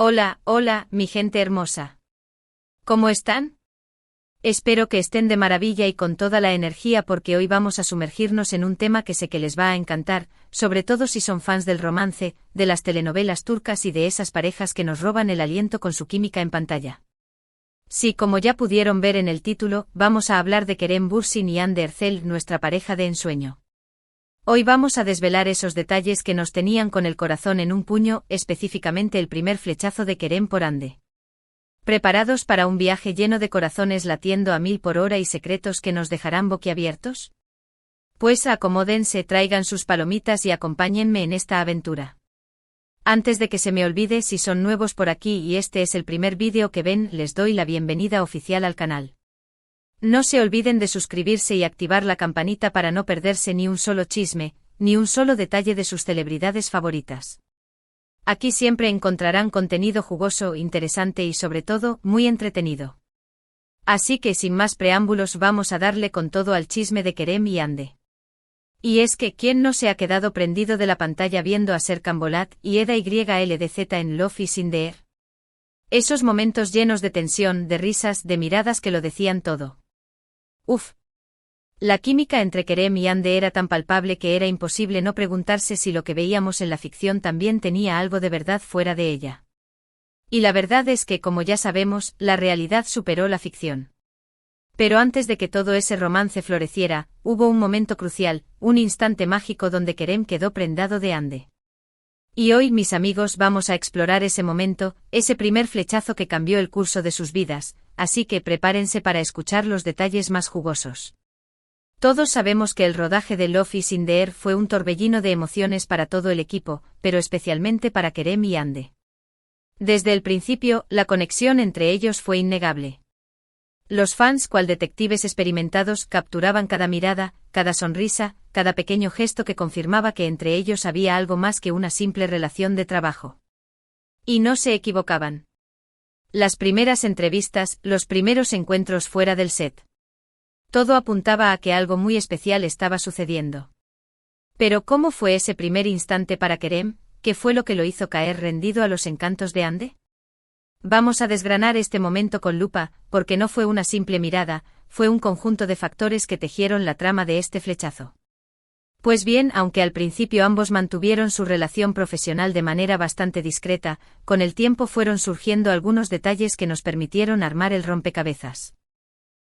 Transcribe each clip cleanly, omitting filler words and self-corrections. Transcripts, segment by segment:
Hola, hola, mi gente hermosa. ¿Cómo están? Espero que estén de maravilla y con toda la energía porque hoy vamos a sumergirnos en un tema que sé que les va a encantar, sobre todo si son fans del romance, de las telenovelas turcas y de esas parejas que nos roban el aliento con su química en pantalla. Sí, como ya pudieron ver en el título, vamos a hablar de Kerem Bürsin y Hande Erçel, nuestra pareja de ensueño. Hoy vamos a desvelar esos detalles que nos tenían con el corazón en un puño, específicamente el primer flechazo de Kerem por Hande. ¿Preparados para un viaje lleno de corazones latiendo a 1000 por hora y secretos que nos dejarán boquiabiertos? Pues acomódense, traigan sus palomitas y acompáñenme en esta aventura. Antes de que se me olvide, si son nuevos por aquí y este es el primer vídeo que ven, les doy la bienvenida oficial al canal. No se olviden de suscribirse y activar la campanita para no perderse ni un solo chisme, ni un solo detalle de sus celebridades favoritas. Aquí siempre encontrarán contenido jugoso, interesante y sobre todo, muy entretenido. Así que sin más preámbulos vamos a darle con todo al chisme de Kerem y Hande. Y es que, ¿quién no se ha quedado prendido de la pantalla viendo a Serkan Bolat y Eda YLDZ en Love is in the Air? Esos momentos llenos de tensión, de risas, de miradas que lo decían todo. Uf. La química entre Kerem y Hande era tan palpable que era imposible no preguntarse si lo que veíamos en la ficción también tenía algo de verdad fuera de ella. Y la verdad es que, como ya sabemos, la realidad superó la ficción. Pero antes de que todo ese romance floreciera, hubo un momento crucial, un instante mágico donde Kerem quedó prendado de Hande. Y hoy, mis amigos, vamos a explorar ese momento, ese primer flechazo que cambió el curso de sus vidas, así que prepárense para escuchar los detalles más jugosos. Todos sabemos que el rodaje de Love is in the Air fue un torbellino de emociones para todo el equipo, pero especialmente para Kerem y Hande. Desde el principio, la conexión entre ellos fue innegable. Los fans, cual detectives experimentados, capturaban cada mirada, cada sonrisa, cada pequeño gesto que confirmaba que entre ellos había algo más que una simple relación de trabajo. Y no se equivocaban. Las primeras entrevistas, los primeros encuentros fuera del set. Todo apuntaba a que algo muy especial estaba sucediendo. Pero ¿cómo fue ese primer instante para Kerem? ¿Qué fue lo que lo hizo caer rendido a los encantos de Hande? Vamos a desgranar este momento con lupa, porque no fue una simple mirada, fue un conjunto de factores que tejieron la trama de este flechazo. Pues bien, aunque al principio ambos mantuvieron su relación profesional de manera bastante discreta, con el tiempo fueron surgiendo algunos detalles que nos permitieron armar el rompecabezas.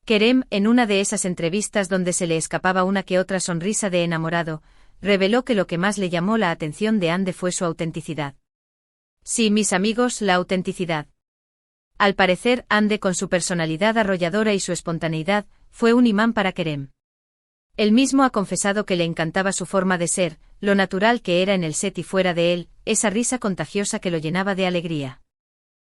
Kerem, en una de esas entrevistas donde se le escapaba una que otra sonrisa de enamorado, reveló que lo que más le llamó la atención de Hande fue su autenticidad. Sí, mis amigos, la autenticidad. Al parecer, Hande, con su personalidad arrolladora y su espontaneidad, fue un imán para Kerem. Él mismo ha confesado que le encantaba su forma de ser, lo natural que era en el set y fuera de él, esa risa contagiosa que lo llenaba de alegría.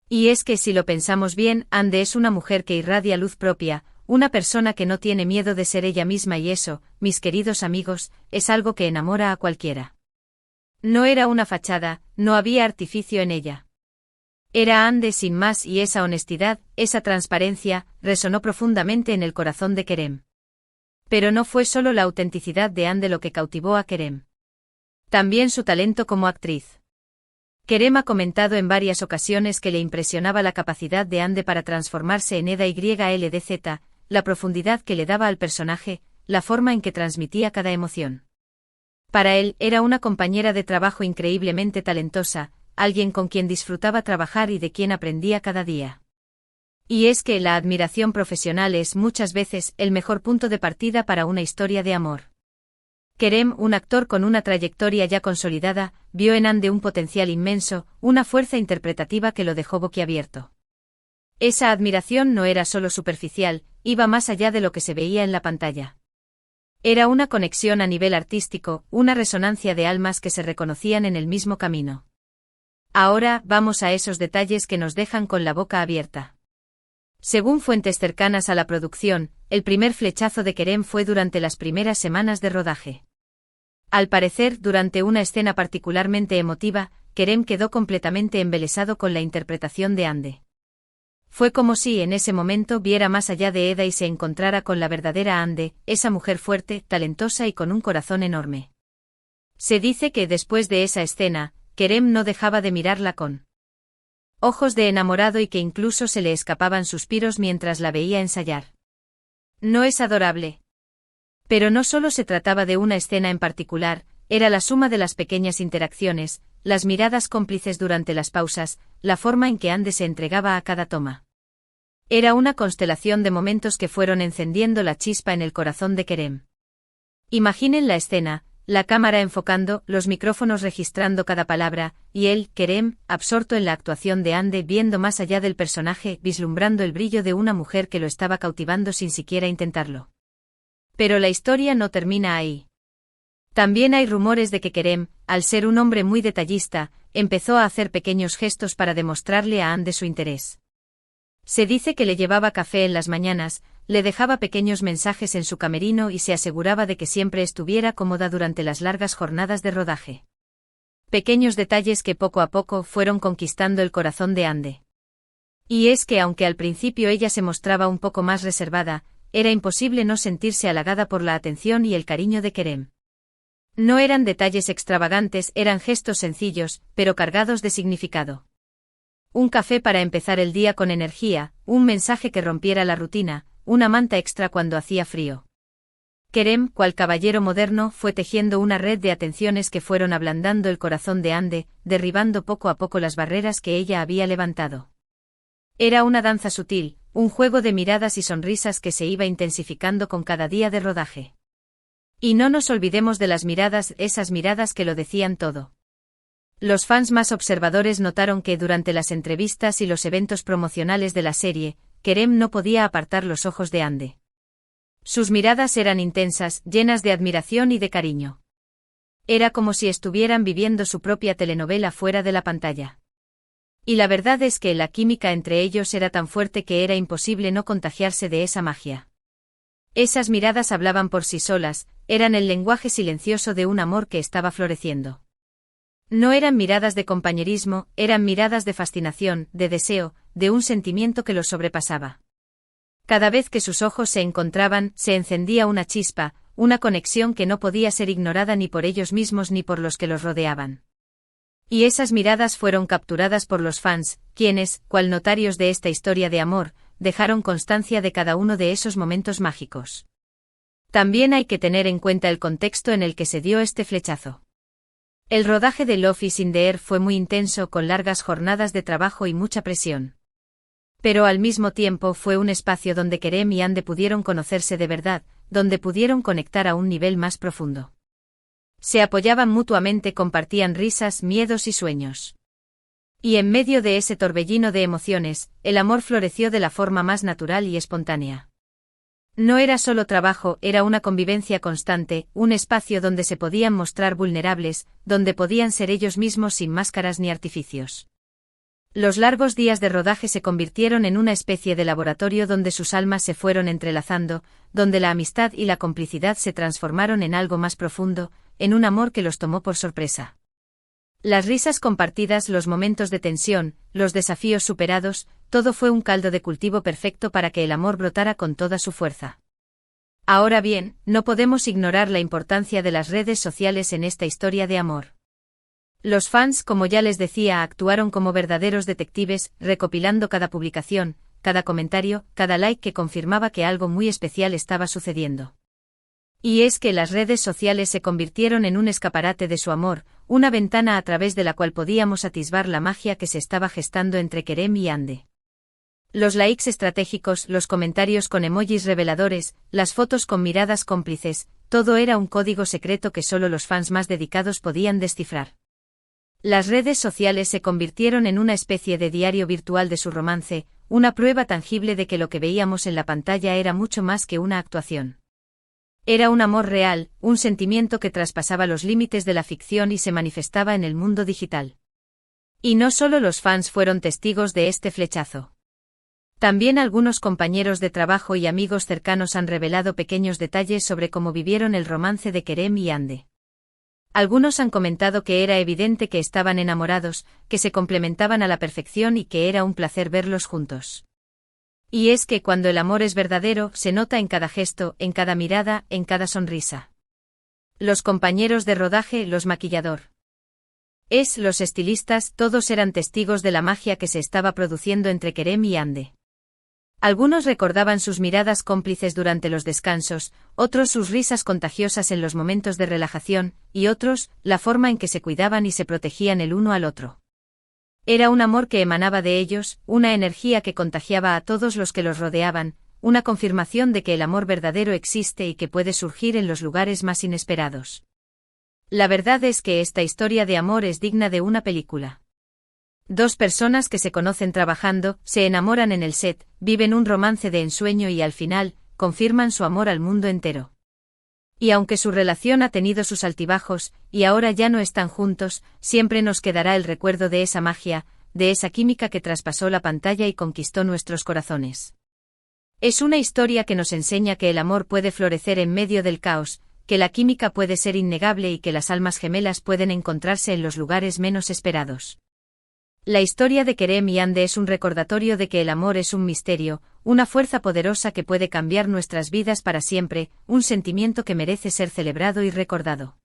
Y es que si lo pensamos bien, Hande es una mujer que irradia luz propia, una persona que no tiene miedo de ser ella misma y eso, mis queridos amigos, es algo que enamora a cualquiera. No era una fachada, no había artificio en ella. Era Hande sin más y esa honestidad, esa transparencia, resonó profundamente en el corazón de Kerem. Pero no fue solo la autenticidad de Hande lo que cautivó a Kerem. También su talento como actriz. Kerem ha comentado en varias ocasiones que le impresionaba la capacidad de Hande para transformarse en Eda YLDZ, la profundidad que le daba al personaje, la forma en que transmitía cada emoción. Para él, era una compañera de trabajo increíblemente talentosa, alguien con quien disfrutaba trabajar y de quien aprendía cada día. Y es que la admiración profesional es muchas veces el mejor punto de partida para una historia de amor. Kerem, un actor con una trayectoria ya consolidada, vio en Hande un potencial inmenso, una fuerza interpretativa que lo dejó boquiabierto. Esa admiración no era solo superficial, iba más allá de lo que se veía en la pantalla. Era una conexión a nivel artístico, una resonancia de almas que se reconocían en el mismo camino. Ahora, vamos a esos detalles que nos dejan con la boca abierta. Según fuentes cercanas a la producción, el primer flechazo de Kerem fue durante las primeras semanas de rodaje. Al parecer, durante una escena particularmente emotiva, Kerem quedó completamente embelesado con la interpretación de Hande. Fue como si en ese momento viera más allá de Eda y se encontrara con la verdadera Hande, esa mujer fuerte, talentosa y con un corazón enorme. Se dice que después de esa escena, Kerem no dejaba de mirarla con ojos de enamorado y que incluso se le escapaban suspiros mientras la veía ensayar. ¿No es adorable? Pero no solo se trataba de una escena en particular, era la suma de las pequeñas interacciones, las miradas cómplices durante las pausas, la forma en que Ande se entregaba a cada toma. Era una constelación de momentos que fueron encendiendo la chispa en el corazón de Kerem. Imaginen la escena, la cámara enfocando, los micrófonos registrando cada palabra, y él, Kerem, absorto en la actuación de Ande, viendo más allá del personaje, vislumbrando el brillo de una mujer que lo estaba cautivando sin siquiera intentarlo. Pero la historia no termina ahí. También hay rumores de que Kerem, al ser un hombre muy detallista, empezó a hacer pequeños gestos para demostrarle a Ande su interés. Se dice que le llevaba café en las mañanas, le dejaba pequeños mensajes en su camerino y se aseguraba de que siempre estuviera cómoda durante las largas jornadas de rodaje. Pequeños detalles que poco a poco fueron conquistando el corazón de Ande. Y es que aunque al principio ella se mostraba un poco más reservada, era imposible no sentirse halagada por la atención y el cariño de Kerem. No eran detalles extravagantes, eran gestos sencillos, pero cargados de significado. Un café para empezar el día con energía, un mensaje que rompiera la rutina, una manta extra cuando hacía frío. Kerem, cual caballero moderno, fue tejiendo una red de atenciones que fueron ablandando el corazón de Ande, derribando poco a poco las barreras que ella había levantado. Era una danza sutil, un juego de miradas y sonrisas que se iba intensificando con cada día de rodaje. Y no nos olvidemos de las miradas, esas miradas que lo decían todo. Los fans más observadores notaron que durante las entrevistas y los eventos promocionales de la serie, Kerem no podía apartar los ojos de Ande. Sus miradas eran intensas, llenas de admiración y de cariño. Era como si estuvieran viviendo su propia telenovela fuera de la pantalla. Y la verdad es que la química entre ellos era tan fuerte que era imposible no contagiarse de esa magia. Esas miradas hablaban por sí solas, eran el lenguaje silencioso de un amor que estaba floreciendo. No eran miradas de compañerismo, eran miradas de fascinación, de deseo, de un sentimiento que los sobrepasaba. Cada vez que sus ojos se encontraban, se encendía una chispa, una conexión que no podía ser ignorada ni por ellos mismos ni por los que los rodeaban. Y esas miradas fueron capturadas por los fans, quienes, cual notarios de esta historia de amor, dejaron constancia de cada uno de esos momentos mágicos. También hay que tener en cuenta el contexto en el que se dio este flechazo. El rodaje de Love is in the Air fue muy intenso, con largas jornadas de trabajo y mucha presión. Pero al mismo tiempo fue un espacio donde Kerem y Ande pudieron conocerse de verdad, donde pudieron conectar a un nivel más profundo. Se apoyaban mutuamente, compartían risas, miedos y sueños. Y en medio de ese torbellino de emociones, el amor floreció de la forma más natural y espontánea. No era solo trabajo, era una convivencia constante, un espacio donde se podían mostrar vulnerables, donde podían ser ellos mismos sin máscaras ni artificios. Los largos días de rodaje se convirtieron en una especie de laboratorio donde sus almas se fueron entrelazando, donde la amistad y la complicidad se transformaron en algo más profundo, en un amor que los tomó por sorpresa. Las risas compartidas, los momentos de tensión, los desafíos superados, todo fue un caldo de cultivo perfecto para que el amor brotara con toda su fuerza. Ahora bien, no podemos ignorar la importancia de las redes sociales en esta historia de amor. Los fans, como ya les decía, actuaron como verdaderos detectives, recopilando cada publicación, cada comentario, cada like que confirmaba que algo muy especial estaba sucediendo. Y es que las redes sociales se convirtieron en un escaparate de su amor, una ventana a través de la cual podíamos atisbar la magia que se estaba gestando entre Kerem y Ande. Los likes estratégicos, los comentarios con emojis reveladores, las fotos con miradas cómplices, todo era un código secreto que solo los fans más dedicados podían descifrar. Las redes sociales se convirtieron en una especie de diario virtual de su romance, una prueba tangible de que lo que veíamos en la pantalla era mucho más que una actuación. Era un amor real, un sentimiento que traspasaba los límites de la ficción y se manifestaba en el mundo digital. Y no solo los fans fueron testigos de este flechazo. También algunos compañeros de trabajo y amigos cercanos han revelado pequeños detalles sobre cómo vivieron el romance de Kerem y Ande. Algunos han comentado que era evidente que estaban enamorados, que se complementaban a la perfección y que era un placer verlos juntos. Y es que cuando el amor es verdadero, se nota en cada gesto, en cada mirada, en cada sonrisa. Los compañeros de rodaje, los maquillador. Los estilistas, todos eran testigos de la magia que se estaba produciendo entre Kerem y Hande. Algunos recordaban sus miradas cómplices durante los descansos, otros sus risas contagiosas en los momentos de relajación, y otros, la forma en que se cuidaban y se protegían el uno al otro. Era un amor que emanaba de ellos, una energía que contagiaba a todos los que los rodeaban, una confirmación de que el amor verdadero existe y que puede surgir en los lugares más inesperados. La verdad es que esta historia de amor es digna de una película. Dos personas que se conocen trabajando, se enamoran en el set, viven un romance de ensueño y al final, confirman su amor al mundo entero. Y aunque su relación ha tenido sus altibajos, y ahora ya no están juntos, siempre nos quedará el recuerdo de esa magia, de esa química que traspasó la pantalla y conquistó nuestros corazones. Es una historia que nos enseña que el amor puede florecer en medio del caos, que la química puede ser innegable y que las almas gemelas pueden encontrarse en los lugares menos esperados. La historia de Kerem y Hande es un recordatorio de que el amor es un misterio, una fuerza poderosa que puede cambiar nuestras vidas para siempre, un sentimiento que merece ser celebrado y recordado.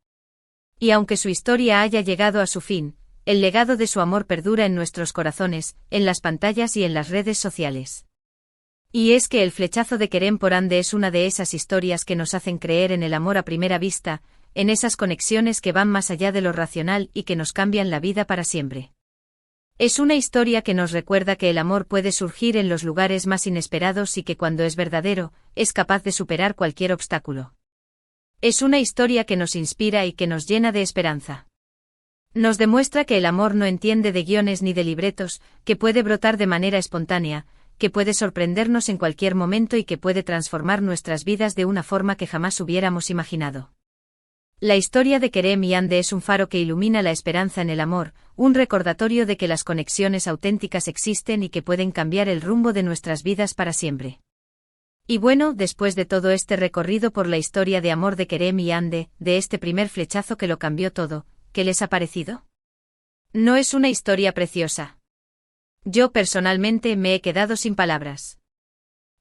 Y aunque su historia haya llegado a su fin, el legado de su amor perdura en nuestros corazones, en las pantallas y en las redes sociales. Y es que el flechazo de Kerem por Hande es una de esas historias que nos hacen creer en el amor a primera vista, en esas conexiones que van más allá de lo racional y que nos cambian la vida para siempre. Es una historia que nos recuerda que el amor puede surgir en los lugares más inesperados y que cuando es verdadero, es capaz de superar cualquier obstáculo. Es una historia que nos inspira y que nos llena de esperanza. Nos demuestra que el amor no entiende de guiones ni de libretos, que puede brotar de manera espontánea, que puede sorprendernos en cualquier momento y que puede transformar nuestras vidas de una forma que jamás hubiéramos imaginado. La historia de Kerem y Hande es un faro que ilumina la esperanza en el amor, un recordatorio de que las conexiones auténticas existen y que pueden cambiar el rumbo de nuestras vidas para siempre. Y bueno, después de todo este recorrido por la historia de amor de Kerem y Hande, de este primer flechazo que lo cambió todo, ¿qué les ha parecido? ¿No es una historia preciosa? Yo personalmente me he quedado sin palabras.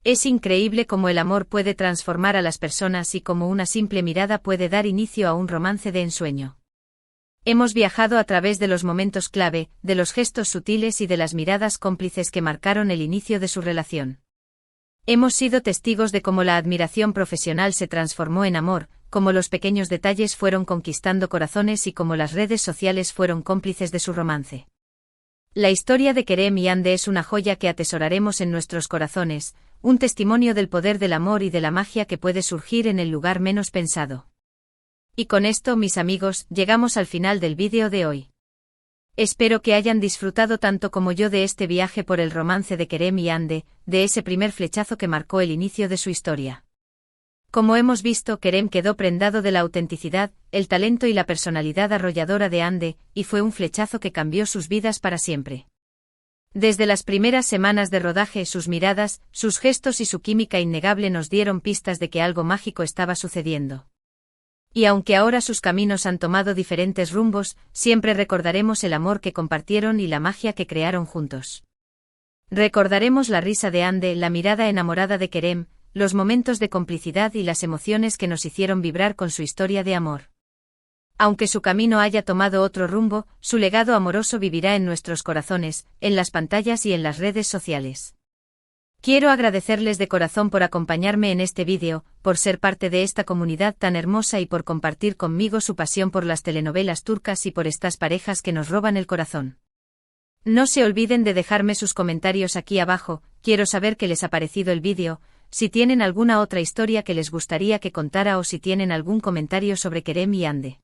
Es increíble cómo el amor puede transformar a las personas y cómo una simple mirada puede dar inicio a un romance de ensueño. Hemos viajado a través de los momentos clave, de los gestos sutiles y de las miradas cómplices que marcaron el inicio de su relación. Hemos sido testigos de cómo la admiración profesional se transformó en amor, cómo los pequeños detalles fueron conquistando corazones y cómo las redes sociales fueron cómplices de su romance. La historia de Kerem y Hande es una joya que atesoraremos en nuestros corazones, un testimonio del poder del amor y de la magia que puede surgir en el lugar menos pensado. Y con esto, mis amigos, llegamos al final del vídeo de hoy. Espero que hayan disfrutado tanto como yo de este viaje por el romance de Kerem y Hande, de ese primer flechazo que marcó el inicio de su historia. Como hemos visto, Kerem quedó prendado de la autenticidad, el talento y la personalidad arrolladora de Hande, y fue un flechazo que cambió sus vidas para siempre. Desde las primeras semanas de rodaje, sus miradas, sus gestos y su química innegable nos dieron pistas de que algo mágico estaba sucediendo. Y aunque ahora sus caminos han tomado diferentes rumbos, siempre recordaremos el amor que compartieron y la magia que crearon juntos. Recordaremos la risa de Hande, la mirada enamorada de Kerem, los momentos de complicidad y las emociones que nos hicieron vibrar con su historia de amor. Aunque su camino haya tomado otro rumbo, su legado amoroso vivirá en nuestros corazones, en las pantallas y en las redes sociales. Quiero agradecerles de corazón por acompañarme en este vídeo, por ser parte de esta comunidad tan hermosa y por compartir conmigo su pasión por las telenovelas turcas y por estas parejas que nos roban el corazón. No se olviden de dejarme sus comentarios aquí abajo, quiero saber qué les ha parecido el vídeo, si tienen alguna otra historia que les gustaría que contara o si tienen algún comentario sobre Kerem y Hande.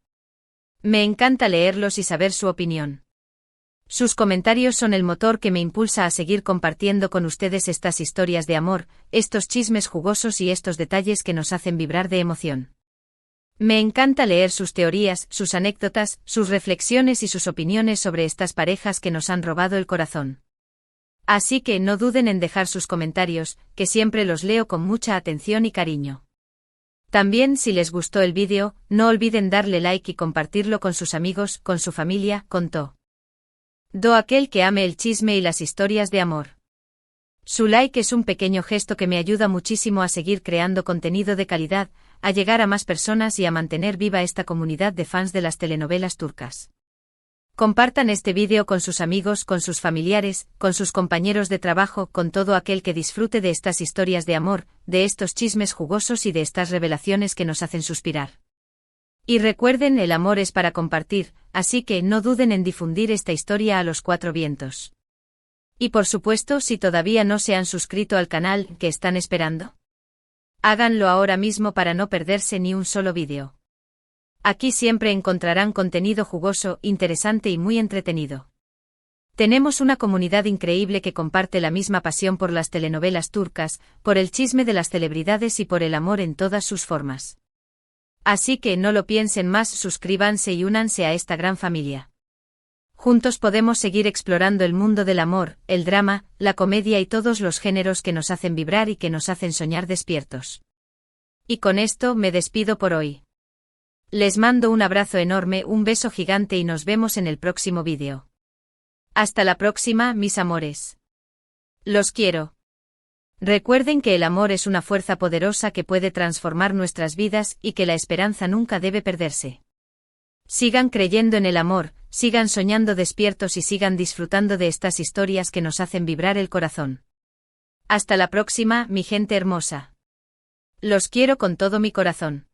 Me encanta leerlos y saber su opinión. Sus comentarios son el motor que me impulsa a seguir compartiendo con ustedes estas historias de amor, estos chismes jugosos y estos detalles que nos hacen vibrar de emoción. Me encanta leer sus teorías, sus anécdotas, sus reflexiones y sus opiniones sobre estas parejas que nos han robado el corazón. Así que no duden en dejar sus comentarios, que siempre los leo con mucha atención y cariño. También, si les gustó el vídeo, no olviden darle like y compartirlo con sus amigos, con su familia, con todo aquel que ame el chisme y las historias de amor. Su like es un pequeño gesto que me ayuda muchísimo a seguir creando contenido de calidad, a llegar a más personas y a mantener viva esta comunidad de fans de las telenovelas turcas. Compartan este vídeo con sus amigos, con sus familiares, con sus compañeros de trabajo, con todo aquel que disfrute de estas historias de amor, de estos chismes jugosos y de estas revelaciones que nos hacen suspirar. Y recuerden, el amor es para compartir, así que no duden en difundir esta historia a los cuatro vientos. Y por supuesto, si todavía no se han suscrito al canal, ¿qué están esperando? Háganlo ahora mismo para no perderse ni un solo vídeo. Aquí siempre encontrarán contenido jugoso, interesante y muy entretenido. Tenemos una comunidad increíble que comparte la misma pasión por las telenovelas turcas, por el chisme de las celebridades y por el amor en todas sus formas. Así que no lo piensen más, suscríbanse y únanse a esta gran familia. Juntos podemos seguir explorando el mundo del amor, el drama, la comedia y todos los géneros que nos hacen vibrar y que nos hacen soñar despiertos. Y con esto me despido por hoy. Les mando un abrazo enorme, un beso gigante y nos vemos en el próximo vídeo. Hasta la próxima, mis amores. Los quiero. Recuerden que el amor es una fuerza poderosa que puede transformar nuestras vidas y que la esperanza nunca debe perderse. Sigan creyendo en el amor, sigan soñando despiertos y sigan disfrutando de estas historias que nos hacen vibrar el corazón. Hasta la próxima, mi gente hermosa. Los quiero con todo mi corazón.